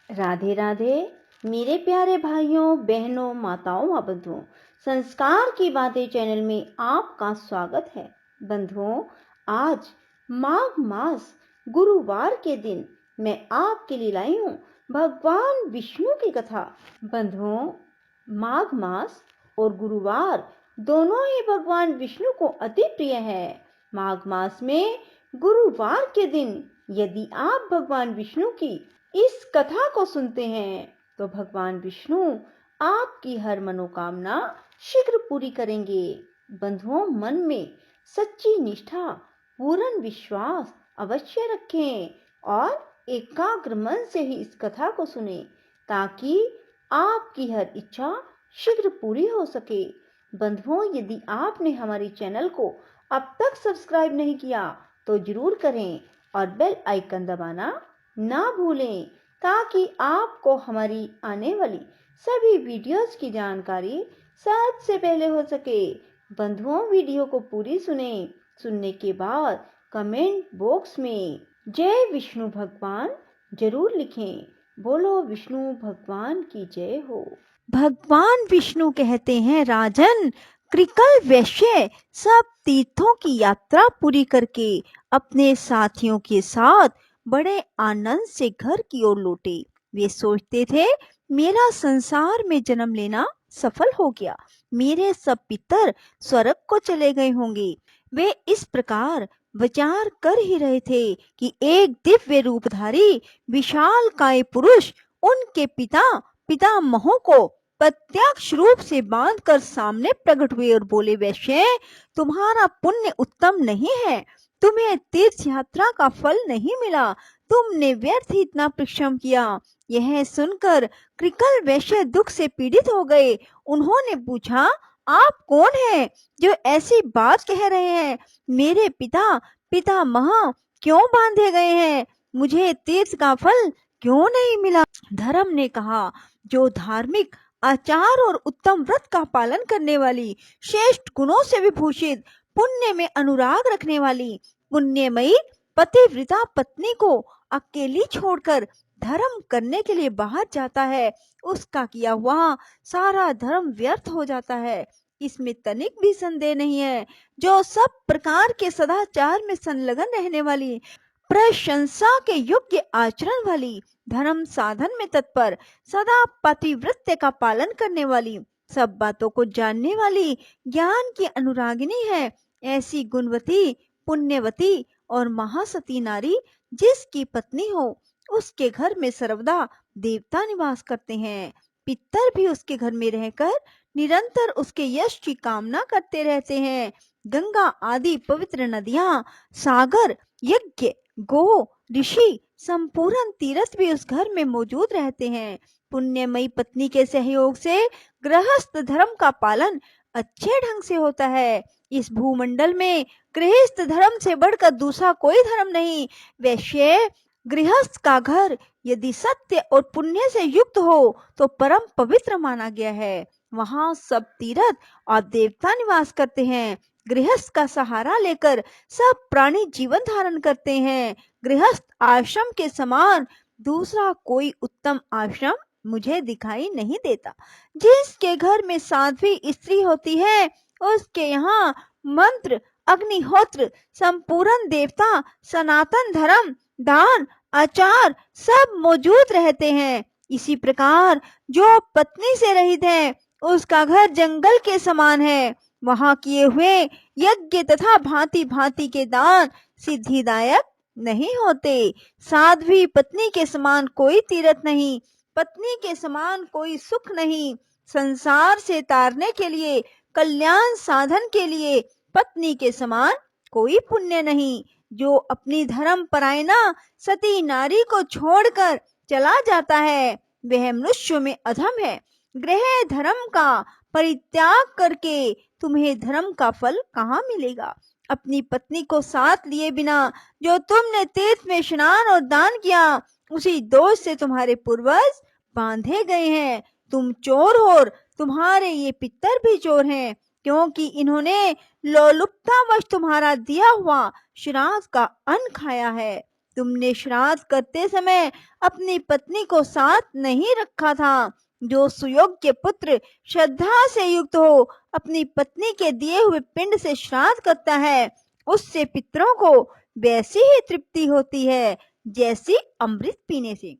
राधे राधे मेरे प्यारे भाइयों बहनों माताओं व बंधुओं, संस्कार की बातें चैनल में आपका स्वागत है। बंधुओं, आज माघ मास गुरुवार के दिन मैं आपके लिए लाई हूँ भगवान विष्णु की कथा। बंधुओं, माघ मास और गुरुवार दोनों ही भगवान विष्णु को अति प्रिय है। माघ मास में गुरुवार के दिन यदि आप भगवान विष्णु की इस कथा को सुनते हैं तो भगवान विष्णु आपकी हर मनोकामना शीघ्र पूरी करेंगे। बंधुओं, मन में सच्ची निष्ठा, पूर्ण विश्वास अवश्य रखें और एकाग्र मन से ही इस कथा को सुने ताकि आपकी हर इच्छा शीघ्र पूरी हो सके। बंधुओं, यदि आपने हमारे चैनल को अब तक सब्सक्राइब नहीं किया तो जरूर करें और बेल आइकन दबाना ना भूलें ताकि आपको हमारी आने वाली सभी वीडियोस की जानकारी सबसे पहले हो सके। बंधुओं, वीडियो को पूरी सुनने के बाद कमेंट बॉक्स में जय विष्णु भगवान जरूर लिखें। बोलो विष्णु भगवान की जय हो। भगवान विष्णु कहते हैं, राजन, कृकल वैश्य सब तीर्थों की यात्रा पूरी करके अपने साथियों के साथ बड़े आनंद से घर की ओर लौटे। वे सोचते थे, मेरा संसार में जन्म लेना सफल हो गया, मेरे सब पितर स्वर्ग को चले गए होंगे। वे इस प्रकार विचार कर ही रहे थे कि एक दिव्य रूपधारी विशाल काय पुरुष उनके पितामहों को प्रत्यक्ष रूप से बांधकर सामने प्रकट हुए और बोले, वैश्य, तुम्हारा पुण्य उत्तम नहीं है, तुम्हें तीर्थ यात्रा का फल नहीं मिला, तुमने व्यर्थ ही इतना परिश्रम किया। यह सुनकर कृकल वैश्य दुख से पीड़ित हो गए। उन्होंने पूछा, आप कौन हैं जो ऐसी बात कह रहे हैं? मेरे पितामह क्यों बांधे गए हैं? मुझे तीर्थ का फल क्यों नहीं मिला? धर्म ने कहा, जो धार्मिक आचार और उत्तम व्रत का पालन करने वाली, श्रेष्ठ गुणों से विभूषित, पुण्य में अनुराग रखने वाली पुण्यमयी पतिव्रता पत्नी को अकेली छोड़कर धर्म करने के लिए बाहर जाता है, उसका किया हुआ सारा धर्म व्यर्थ हो जाता है। इसमें तनिक भी संदेह नहीं है। जो सब प्रकार के सदाचार में संलग्न रहने वाली, प्रशंसा के योग्य आचरण वाली, धर्म साधन में तत्पर, सदा पतिव्रत्य का पालन करने वाली, सब बातों को जानने वाली, ज्ञान की अनुरागिनी है, ऐसी गुणवती, पुण्यवती और महासती नारी जिसकी पत्नी हो, उसके घर में सर्वदा देवता निवास करते हैं। पितर भी उसके घर में रहकर निरंतर उसके यश की कामना करते रहते हैं। गंगा आदि पवित्र नदियां, सागर, यज्ञ, गो, ऋषि, संपूर्ण तीर्थ भी उस घर में मौजूद रहते हैं। पुण्यमयी पत्नी के सहयोग से गृहस्थ धर्म का पालन अच्छे ढंग से होता है। इस भूमंडल में गृहस्थ धर्म से बढ़कर दूसरा कोई धर्म नहीं। वैश्य, गृहस्थ का घर यदि सत्य और पुण्य से युक्त हो तो परम पवित्र माना गया है। वहां सब तीर्थ और देवता निवास करते हैं। गृहस्थ का सहारा लेकर सब प्राणी जीवन धारण करते हैं। गृहस्थ आश्रम के समान दूसरा कोई उत्तम आश्रम मुझे दिखाई नहीं देता। जिसके घर में साध्वी स्त्री होती है, उसके यहाँ मंत्र, अग्निहोत्र, संपूर्ण देवता, सनातन धर्म, दान, आचार सब मौजूद रहते हैं। इसी प्रकार जो पत्नी से रहित है, उसका घर जंगल के समान है। वहां किए हुए यज्ञ तथा भांति भांति के दान सिद्धिदायक नहीं होते। साध्वी पत्नी के समान कोई तीर्थ नहीं, पत्नी के समान कोई सुख नहीं। संसार से तारने के लिए, कल्याण साधन के लिए पत्नी के समान कोई पुण्य नहीं। जो अपनी धर्म परायणा सती नारी को छोड़कर चला जाता है, वह मनुष्य में अधम है। गृह धर्म का परित्याग करके तुम्हें धर्म का फल कहाँ मिलेगा? अपनी पत्नी को साथ लिए बिना जो तुमने तीर्थ में स्नान और दान किया, उसी दोष से तुम्हारे पूर्वज बांधे गए हैं। तुम चोर हो और तुम्हारे ये पितर भी चोर हैं, क्योंकि इन्होंने लोलुपतावश तुम्हारा दिया हुआ श्राद्ध का अन्न खाया है। तुमने श्राद्ध करते समय अपनी पत्नी को साथ नहीं रखा था। जो सुयोग्य पुत्र श्रद्धा से युक्त हो अपनी पत्नी के दिए हुए पिंड से श्राद्ध करता है, उससे पितरों को वैसी ही तृप्ति होती है जैसी अमृत पीने से।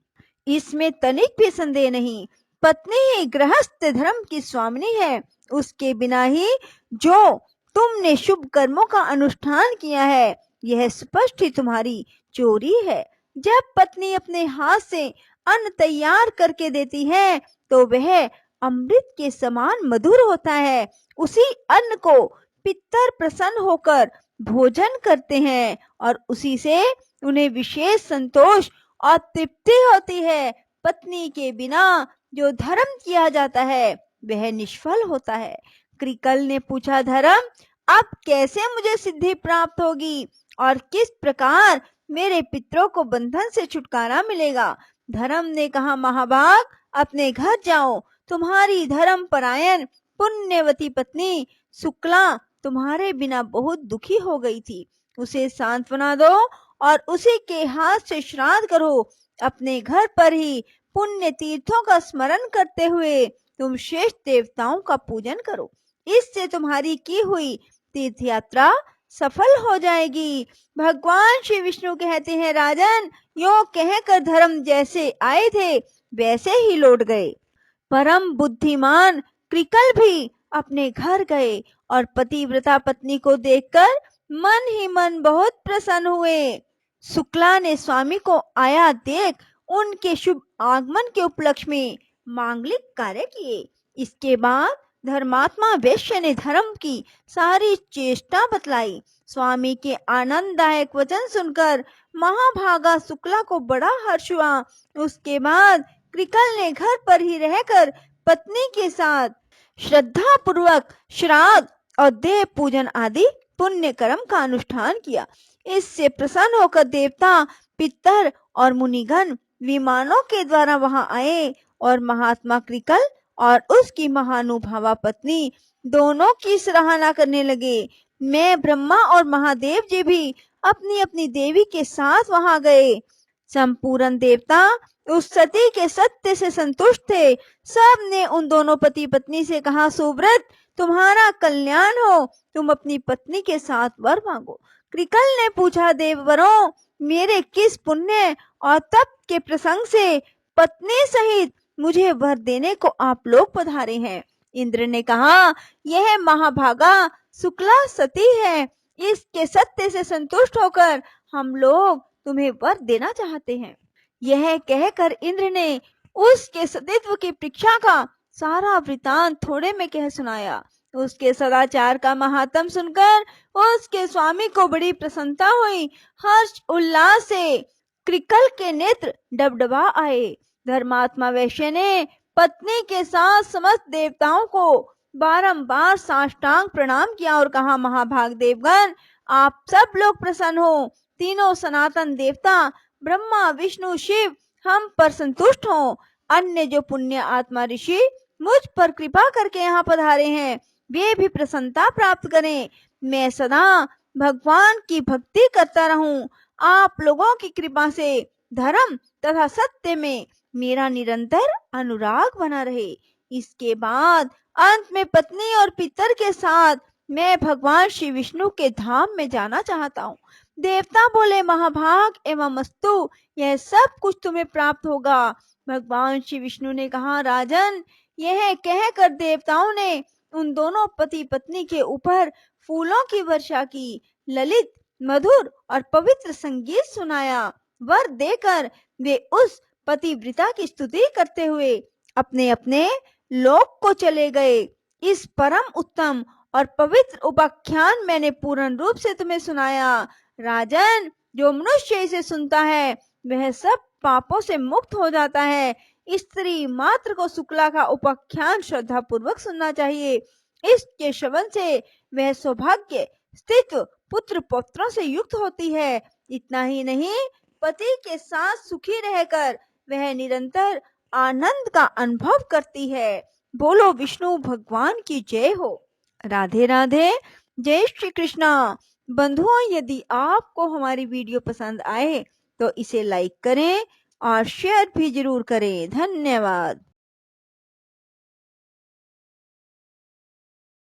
इसमें तनिक भी संदेह नहीं। पत्नी ही गृहस्थ धर्म की स्वामिनी है। उसके बिना ही जो तुमने शुभ कर्मों का अनुष्ठान किया है, यह स्पष्ट ही तुम्हारी चोरी है। जब पत्नी अपने हाथ से अन्न तैयार करके देती है तो वह अमृत के समान मधुर होता है। उसी अन्न को पितर प्रसन्न होकर भोजन करते हैं और उसी से उन्हें विशेष संतोष और तृप्ति होती है। पत्नी के बिना जो धर्म किया जाता है वह निष्फल होता है। कृकल ने पूछा, धर्म, अब कैसे मुझे सिद्धि प्राप्त होगी और किस प्रकार मेरे पितरों को बंधन से छुटकारा मिलेगा? धर्म ने कहा, महाभाग, अपने घर जाओ। तुम्हारी धर्म परायण पुण्यवती पत्नी शुक्ला तुम्हारे बिना बहुत दुखी हो गई थी। उसे सांत्वना दो और उसी के हाथ से श्राद्ध करो। अपने घर पर ही पुण्य तीर्थों का स्मरण करते हुए तुम श्रेष्ठ देवताओं का पूजन करो। इससे तुम्हारी की हुई तीर्थ यात्रा सफल हो जाएगी। भगवान श्री विष्णु कहते हैं, राजन, यो कहकर धर्म जैसे आए थे वैसे ही लौट गए। परम बुद्धिमान कृकल भी अपने घर गए और पतिव्रता पत्नी को देखकर मन ही मन बहुत प्रसन्न हुए। शुक्ला ने स्वामी को आया देख उनके शुभ आगमन के उपलक्ष्य में मांगलिक कार्य किए। इसके बाद धर्मात्मा वैश्य ने धर्म की सारी चेष्टा बतलाई। स्वामी के आनंददायक वचन सुनकर महाभागा शुक्ला को बड़ा हर्ष हुआ। उसके बाद कृकल ने घर पर ही रहकर पत्नी के साथ श्रद्धा पूर्वक श्राद्ध और देव पूजन आदि पुण्य कर्म का अनुष्ठान किया। इससे प्रसन्न होकर देवता, पितर और मुनिगण विमानों के द्वारा वहां आए और महात्मा कृकल और उसकी महानुभावा पत्नी दोनों की सराहना करने लगे। मैं, ब्रह्मा और महादेव जी भी अपनी अपनी देवी के साथ वहां गए। संपूर्ण देवता उस सती के सत्य से संतुष्ट थे। सब ने उन दोनों पति पत्नी से कहा, सुव्रत, तुम्हारा कल्याण हो, तुम अपनी पत्नी के साथ वर मांगो। कृकल ने पूछा, देववरों, मेरे किस पुण्य और तप के प्रसंग से पत्नी सहित मुझे वर देने को आप लोग पधारे हैं? इंद्र ने कहा, यह महाभागा शुक्ला सती है। इसके सत्य से संतुष्ट होकर हम लोग तुम्हें वर देना चाहते हैं। यह कहकर इंद्र ने उसके सतीत्व की परीक्षा का सारा वृतांत थोड़े में कह सुनाया। उसके सदाचार का महात्म सुनकर उसके स्वामी को बड़ी प्रसन्नता हुई। हर्ष उल्लास से कृकल के नेत्र डबडबा आए। धर्मात्मा वैश्य ने पत्नी के साथ समस्त देवताओं को बारंबार साष्टांग प्रणाम किया और कहा, महाभाग देवगण, आप सब लोग प्रसन्न हो। तीनों सनातन देवता ब्रह्मा, विष्णु, शिव हम पर संतुष्ट हो। अन्य जो पुण्य आत्मा ऋषि मुझ पर कृपा करके यहाँ पधारे हैं वे भी प्रसन्नता प्राप्त करें। मैं सदा भगवान की भक्ति करता रहूं। आप लोगों की कृपा से धर्म तथा सत्य में मेरा निरंतर अनुराग बना रहे। इसके बाद अंत में पत्नी और पितर के साथ मैं भगवान श्री विष्णु के धाम में जाना चाहता हूँ। देवता बोले, महाभाग एवं अस्तु, यह सब कुछ तुम्हें प्राप्त होगा। भगवान श्री विष्णु ने कहा, राजन, यह कहकर देवताओं ने उन दोनों पति पत्नी के ऊपर फूलों की वर्षा की, ललित, मधुर और पवित्र संगीत सुनाया। वर देकर वे उस पतिव्रता की स्तुति करते हुए अपने अपने लोक को चले गए। इस परम उत्तम और पवित्र उपाख्यान मैंने पूर्ण रूप से तुम्हें सुनाया। राजन, जो मनुष्य इसे सुनता है वह सब पापों से मुक्त हो जाता है। स्त्री मात्र को शुक्ला का उपाख्यान श्रद्धा पूर्वक सुनना चाहिए। इसके श्रवण से वह सौभाग्य, स्थित्व, पुत्र पौत्रों से युक्त होती है। इतना ही नहीं, पति के साथ सुखी रहकर वह निरंतर आनंद का अनुभव करती है। बोलो विष्णु भगवान की जय हो। राधे राधे। जय श्री कृष्णा। बंधुओं, यदि आपको हमारी वीडियो पसंद आए तो इसे लाइक करें और शेयर भी जरूर करें। धन्यवाद।